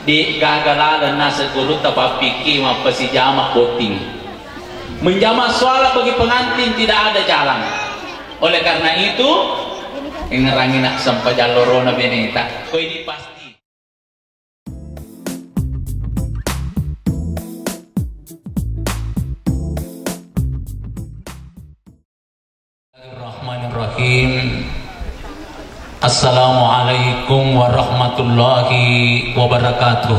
di gagalalan na seguru tapapiki mapasijama boting. Menjama sholat bagi pengantin tidak ada jalan. Oleh karena itu ngerangin nak sampai jalurona beneta. Kau ini pasti. Bismillahirrahmanirrahim. Assalamualaikum warahmatullahi wabarakatuh.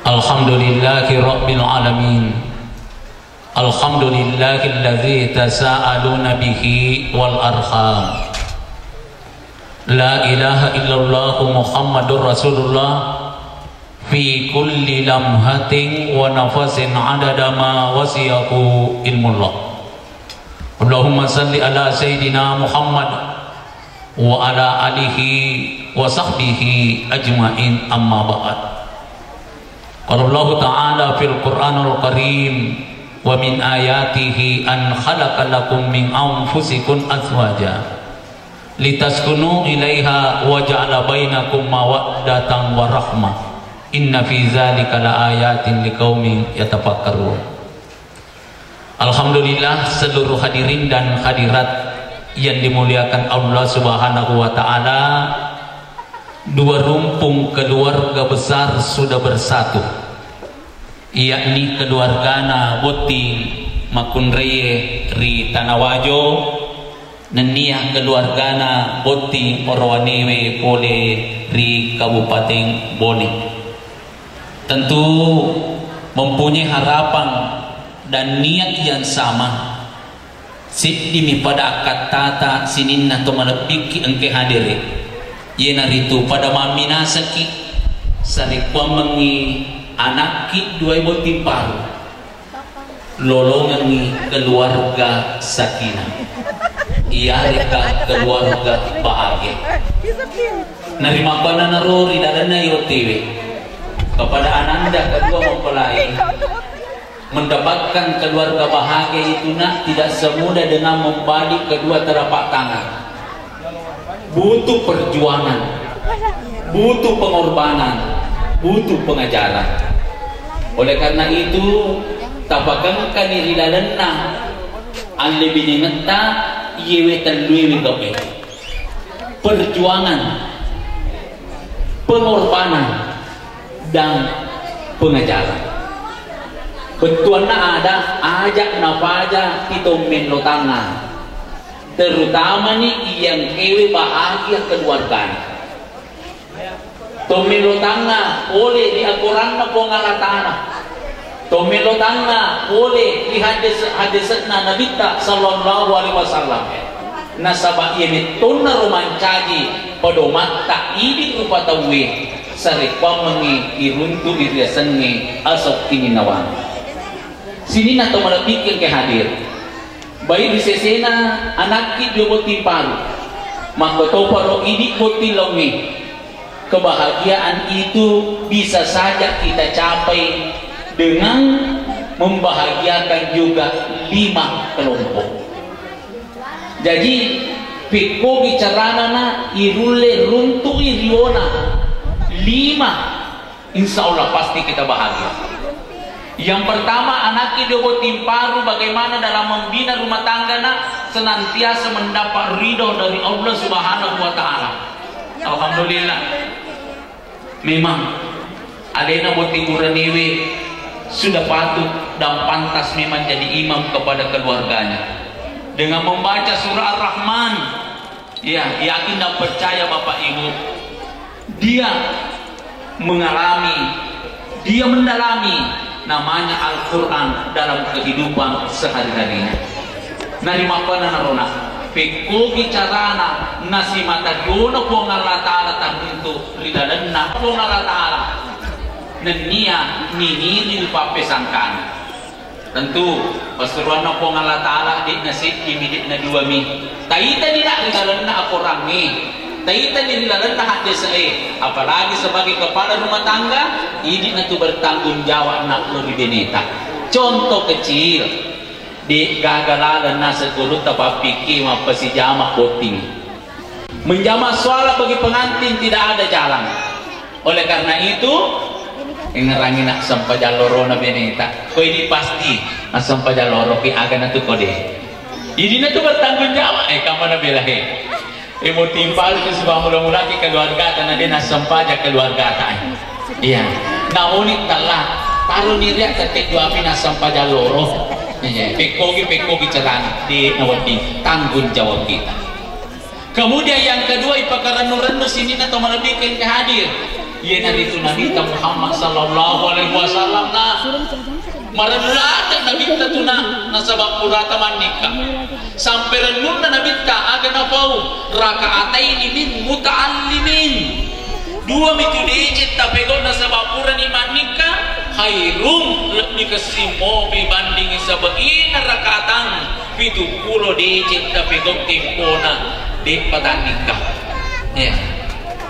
Alhamdulillahi rabbil alamin. Alhamdulillahilladzi tasaaluna bihi wal arham. La ilaha illallah Muhammadur Rasulullah fi kulli lamhatin wa nafasin adada ma wasiyahu ilmullah. Allahumma salli ala Sayyidina Muhammad wa ala alihi wa sahbihi ajma'in, amma ba'd. Qala Allah Ta'ala fil Qur'anul Karim, wa min ayatihi an khalaqa lakum min anfusikum azwaja litaskunu ilaiha wa ja'ala bainakum mawaddatan wa rahmah. Inna fi dzalika laayatin liqaumin yatafakkarun. Alhamdulillah, seluruh hadirin dan hadirat yang dimuliakan Allah Subhanahu wa taala, dua rumpung keluarga besar sudah bersatu, yakni keluargana Boti Makunreye ri Tanawajo, nenia keluargana Boti Morwanewe Pole ri Kabupaten Bone. Tentu mempunyai harapan dan niat yang sama. Sidimi pada akad tata sininna to malapiki engke hadire yena ritu pada maminasaki sarikwa mengi anaki dua boti paru lolongangi keluarga sakinah, iya reka keluarga bahagia. Narima bana narori dadana yotewe kepada ananda kedua mempelai. Mendapatkan keluarga bahagia itu nak tidak semudah dengan membalik kedua telapak tangan. Butuh perjuangan, butuh pengorbanan, butuh pengajaran. Oleh karena itu tapakan diri lalena an lebih dimenta yewe tanluwi gabe. Perjuangan, pengorbanan dan pengajaran. Betuan ada ajak nafaja kita menlo tangan, terutama nih yang kewe bahagia keluarga. Tomelo tangan boleh di Al-Quran na pengalatana. Tomelo tangan boleh di hadisna Nabi sallallahu alaihi wasallam. Nasabah ini tunna romancaji podomat tak ini upatawe sarikwa mengi iruntu iriasannya asok kini nawan. Sini nato malapikir ke hadir. Bayi di sesena anak dua boti paru. Maka toparo ini boti longi. Kebahagiaan itu bisa saja kita capai dengan membahagiakan juga 5 kelompok. Jadi piko bicarana na irule runtu iriona 5, insya Allah pasti kita bahagia. Yang pertama, anak dua timparu bagaimana dalam membina rumah tangga nak senantiasa mendapat ridho dari Allah Subhanahu wa taala. Alhamdulillah. Memang alena boti Muranewe sudah patut dan pantas memang jadi imam kepada keluarganya. Dengan membaca surah Ar-Rahman, ya, yakin dan percaya Bapak Ibu, dia mengalami, dia mendalami namanya Al-Quran dalam kehidupan sehari-harinya. Nari mapana narona peko bicarana nasi mata dono po Allah Ta'ala tertentu ridalenna po Allah Ta'ala nenia nini papesangkan. Tentu pasuruan po Allah Ta'ala di nasi imidik na dua mi taita tidak ridalenna Al-Quran mi taita ridalenna hadis apalagi sebagai kepala rumah tangga ini nanti bertanggung jawab nak lebih beneta. Contoh kecil di gagalalan na seguru tapapiki mapasijama boting. Menjamah sholat bagi pengantin tidak ada jalan. Oleh karena itu, ngerangin nak sampai jaloro na benita. Kau ini pasti sampai jaloro pi agan tu kode. Jadi na tu bertanggung jawab. Kamu na belahe. Mau timpal itu sebab mula-mula ke keluarga dan ada nak sampai aja keluarga tan. Iya. Nah unik telah taruh niriak ketik dua pi nak sampai jaloro. Iya. Pekogi ceran di nawati tanggung jawab kita. Kemudian yang kedua ipakaran-ranu sini atau melebihkan ke hadir. Ia Nabi itu Nabi Muhammad sallallahu alaihi wasallam na maremula ada Nabi kita tu na sabab purata manika. Sampai renun na Nabi kita aga na pau rakaatain min muta'allimin. Dua mitu dijit tapi go na sabab puran iman nikah khairum lebih kesimo dibanding sabain rakaatan 70 dijit tapi go timpona di petang nikah. Ya.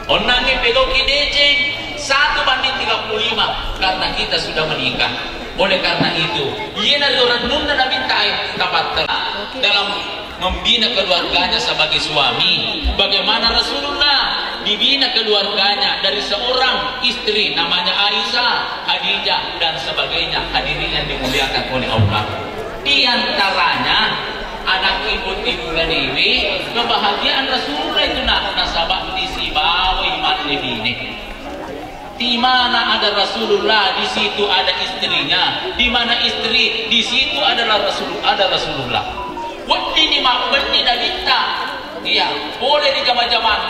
Onangnya pegok ideceng 1 banding 35 karena kita sudah menikah. Oleh karena itu, ia dari orang nunda Nabi Taib dapat dalam membina keluarganya sebagai suami. Bagaimana Rasulullah dibina keluarganya dari seorang istri namanya Aisyah, Khadijah dan sebagainya. Hadirin yang dimuliakan oleh Allah. Di antaranya anak ibu Dewi, kebahagiaan Rasulullah itu nasabah di sibawa iman lebih. Di mana ada Rasulullah, di situ ada istrinya. Di mana istri, di situ adalah Rasulullah. Wadi ni mak benih dah minta. Iya, boleh di zaman-zaman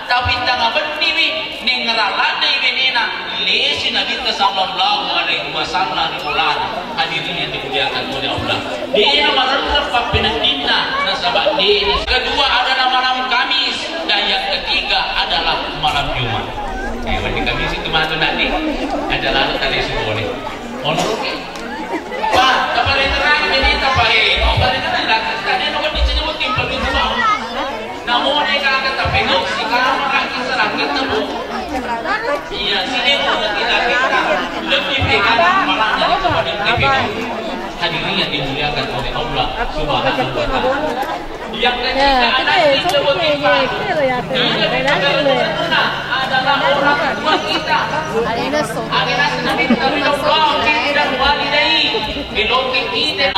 tapi tengah benih wi nengerala dei benina. Lesi Nabi sallallahu alaihi wasallam bulan hadirin yang dimuliakan oleh Allah. Dia mararraf pinandina nasabah dia. Kedua adalah malam Kamis dan yang ketiga adalah malam Jumat. Di Kamis itu mana nanti adalah tadi boleh. Onoke. Pak, kapal terang ini tapai. Oh, kapal terang tadi nomor disebut timpal di bawah. Namun mereka kata pengok sekarang mereka serang ketemu. Iya, sini kita lebih pegang malahnya daripada pegang. Hadirin yang dimuliakan oleh Allah Subhanahu wa taala. Yang ketiga ada disebut timpal. Adalah orang tua kita. Akhirnya Nabi Allah dan walidai.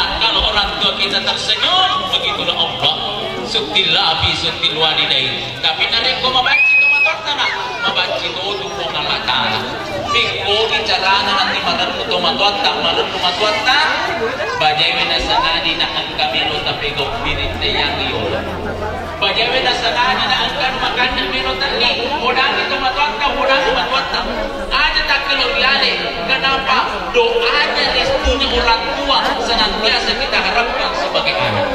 Kalau orang tua kita tersenyum, begitulah Allah. Sutilah bi sutil walidai. Tapi nareko mabaci to matotana, mabaci to untuk Allah Taala. Biko bicarana nanti madarno to matota, bajai wena sanadi na ang kamilo tapi go birit yang iyo. Bajai wena sanadi na ang kan makan na milo tani, modani to matota. Aja tak keluargane. Kenapa? Doanya restunya orang tua senantiasa kita harapkan sebagai anak.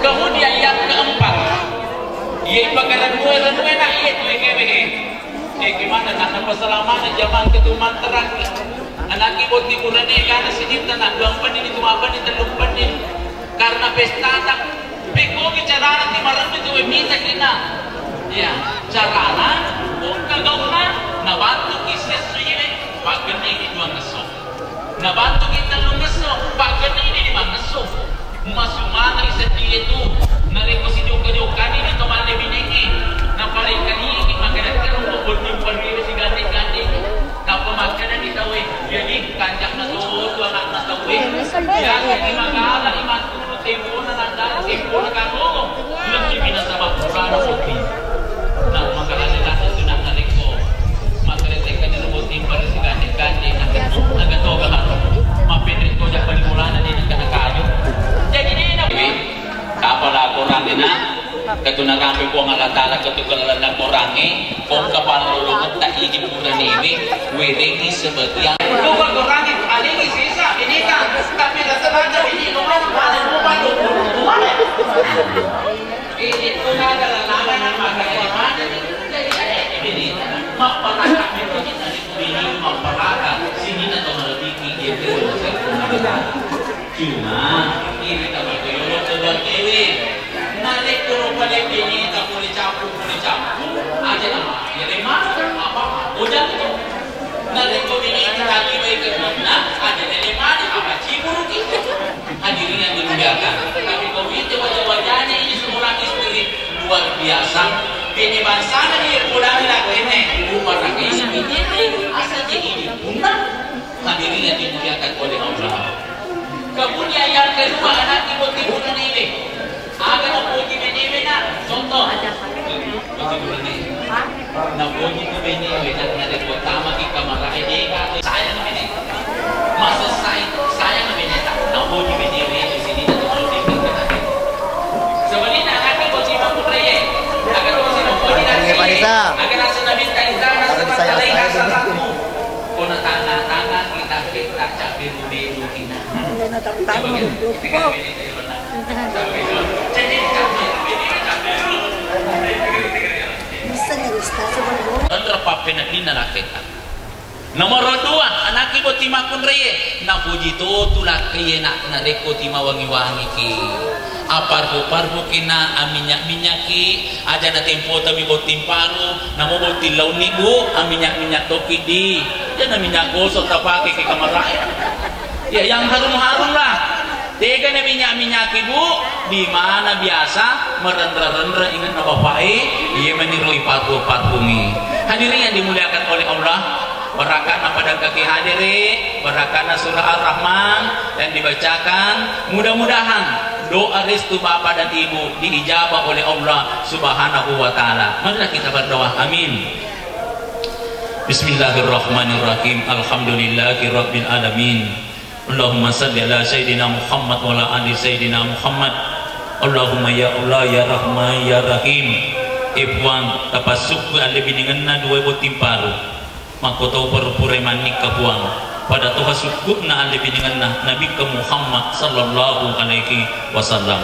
Kemudian yang keempat, ia bakaran dua nak ia tu gimana nak perselamaan zaman ketuman terang. Anak ibu timuran ni karena sedih tanah dua penin itu apa ni telung penin karena pesta tak. Beko bicara nanti malam itu minta kita. Ya, carana bukan gauna, nabantu kisah sini, pak geni ini dua ngesok. Nabantu kita lu ngesok, pak geni ini di mana ngesok. Masuk mana isedia itu nariko si joka-jokan ini to mana binengi na paling kali makanan kan untuk bertimpan diri si gandeng-gandeng napa makanan ditawe jadi kanjak na to anak na tawe ya di magala iman kuno tempo na nandang tempo na karo lebih binasa bakura oke nah makanan itu nak nariko makanan tekan ni robot timpan si gandeng-gandeng agak toga haro mapendrit ko jak palimulana ni kana kayo. Jadi ini nabi, kapala korangnya, ketuna kami ko ngalatala ketugalan na korangi, kung kapal lulungan tak higit pura niwi, wedeni sebagian. Lupa korangi, alingi sisa, ini kan, tapi rasa-rasa ini lumang paling lupa lumang. Ini pun adalah langanan makanya mana ini, mapalaka itu kita dipilih mapalaka, sini atau melebihi itu cuma ini tak berkeluar keluar kiri naik turun pada ini tak boleh campur aja nama ya lima apa hujan itu naik turun ini kita lagi ke mana aja lima di apa ciburu kita hadirin yang dimuliakan tapi kau ini wajah-wajahnya ini seorang istri luar biasa ini bahasa ni pulang lagi ni umar lagi ini asal jadi punah hadirin yang dimuliakan oleh Allah. Kemudian yang kedua anak ibu-ibu ini agar mempunyai benih-benih contoh na puji ko benih na rin ko tama ki kamara eka sayang na benih masa sayang na benih na puji benih di sini na tulong din natin sebenarnya anak ko si Mang Reye agar ko si Mang Reye agar nasa nabinta isa nasa pagkalay sa takmo kung natanga kita capi biru kita Nomor 2 anak ibu timakun reye na puji to tulak reye na deko tima wangi-wangi ki aparpo kina aminyak ki aja na tempo tabi botim paru na mo botil laun nibu aminyak toki di dan minyak gosok tapake ki kamar ya yang harum-harum lah. Tega na minyak ibu di mana biasa merendra-rendra ingat na bapai ia meniroi parfumi. Hadirin yang dimuliakan oleh Allah, berakana pada kaki hadiri, berakana surah Ar-Rahman dan dibacakan, mudah-mudahan doa restu bapak dan ibu diijabah oleh Allah Subhanahu wa taala. Marilah kita berdoa. Amin. Bismillahirrahmanirrahim. Alhamdulillahirabbil alamin. Allahumma salli ala sayyidina Muhammad wa ala ali sayyidina Muhammad. Allahumma ya Allah ya Rahman ya Rahim. Ibuang tapasuk ale biningan dua botim paru. Mako tau perpure manik kabuang. Pada toha sukuk na ale biningan Nabi ke Muhammad sallallahu alaihi wasallam.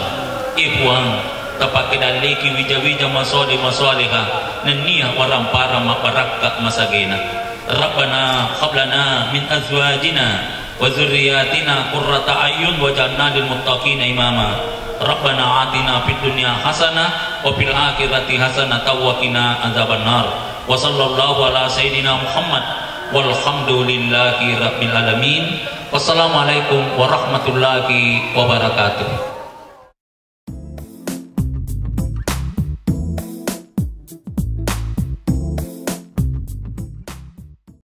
Ibuang tapakidaliki wija-wija masaliha nanniya waram para maparakat masagina. Rabbana hablana min azwajina wa dzurriyyatina qurrata a'yun waj'alna lil muttaqina imama. Rabbana atina fid dunya hasanah wa fil akhirati hasanah wa qina adzabannar. Wa sallallahu ala sayidina Muhammad walhamdulillahi rabbil alamin. Wassalamualaikum warahmatullahi wabarakatuh.